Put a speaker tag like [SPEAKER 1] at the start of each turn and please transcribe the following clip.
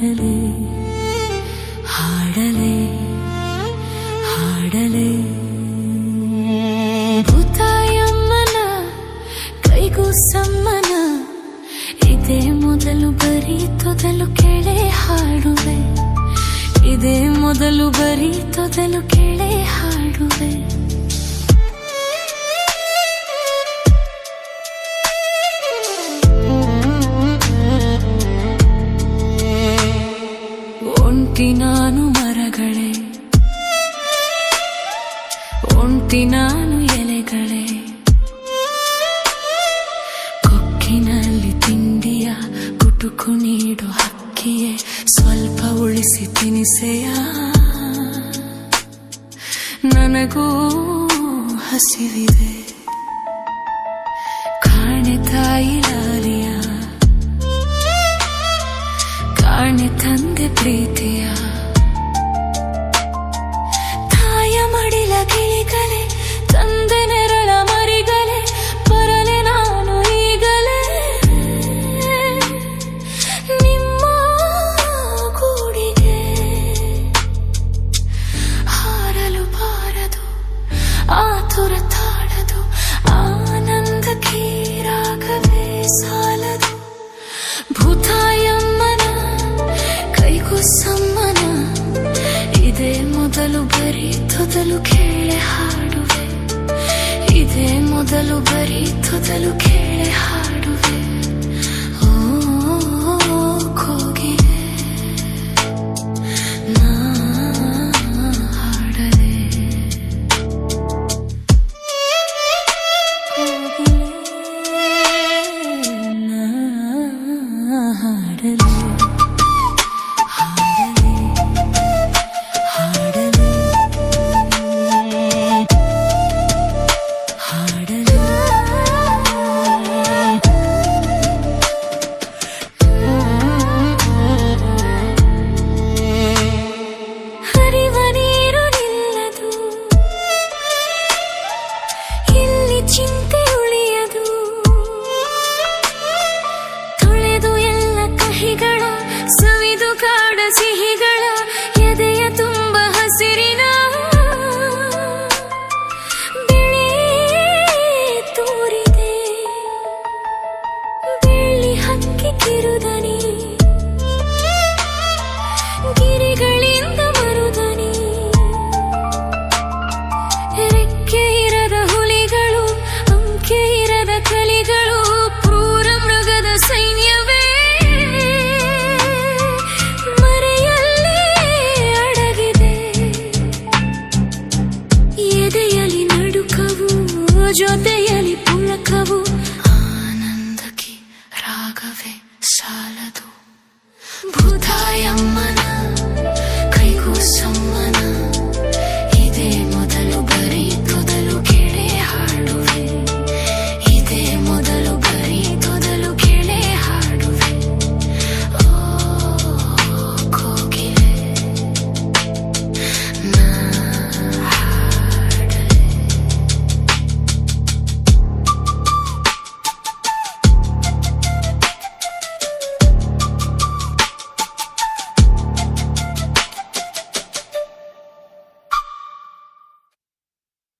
[SPEAKER 1] ಹಾಡಲೆ ಹಾಡಲೆ ಹಾಡಲೆ ಭೂತಾಯಮ್ಮನ ಕೈಗೂ ಸಮ್ಮನ ಇದೇ ಮೊದಲು ಬರೀ ತೊದಲು ಕೇಳೆ ಹಾಡುವೆ ಇದೇ ಮೊದಲು ಬರೀ ತೊದಲು ಕೇಳೆ ಹಾಡುವೆ ಒಂಟಿ ನಾನು ಮರಗಳೇ ಒಂಟಿ ನಾನು ಎಲೆಗಳೇ ಕೊಕ್ಕಿನಲ್ಲಿ ತಿಂಡಿಯ ಕುಟುಕು ನೀಡು ಹಕ್ಕಿಯೇ ಸ್ವಲ್ಪ ಉಳಿಸಿ ತಿನಿಸೆಯ ನನಗೂ ಹಸಿವಿದೆ ಕಾಣೆ ತಾಯಿ ಲಾಲಿಯ ಕಾಣೆ ತಂದೆ ಪ್ರೀತಿಯ ತಾಯ ಮಡಿಲ ಗಿಳಿಗಳೇ ತಂದೆ ನೆರಳ ಮರಿಗಳೇ ಬರಲೆ ನಾನು ಈಗಲೇ ನಿಮ್ಮ ಗೂಡಿಗೆ ಹಾರಲು ಬಾರದು ಆತುರ ತಾಳದು ಆನಂದ ಕೀರಾಗವೇ ಸಾಲದು ಭೂತಾಯಮ್ಮನ ಕೈಗೂ ಸಮ್ಮನ ಇದೇ ಮೊದಲು ಬರೀ ತೊದಲು ಕೇಳೆ ಹಾಡುವೆ ಇದೇ ಮೊದಲು ಬರೀ ತೊದಲು ಕೇಳೆ ಹಾಡುವೆ ಓ ಕೋಗಿಲೆ ನಾ ಹಾಡಲೆ ಕೋಗಿಲೆ ನಾ ಹಾಡಲೆ ಚಿಂತೆ ಉಳಿಯದು ತೊಳೆದು ಎಲ್ಲ ಕಹಿಗಳ ಸವಿದು ಕಾಡ ಸಿಹಿಗಳ ಎದೆಯ ತುಂಬ ಹಸಿರಿನ ಬೆಳೆ ತೋರಿದೆ ಬೆಳ್ಳಿ ಹಕ್ಕಿ ಕಿರುದನಿ ಗಿರಿಗಳಿಂದ ಮರುದನಿ ರೆಕ್ಕೆ ಇರದ ಹುಲಿಗಳು ಅಂಕೆ ಇರದ ಕಲಿಗಳು ಕ್ರೂರ ಮೃಗದ ಸೈನ್ಯವೇ ಮರೆಯಲ್ಲೇ ಅಡಗಿದೆ ಎದೆಯಲಿ ನಡುಕವು ಜೊತೆಯಲಿ ಪುಳಕವು ಆನಂದಕ್ಕೆ ರಾಗವೇ ಸಾಲದು ಭೂತಾಯಮ್ಮನ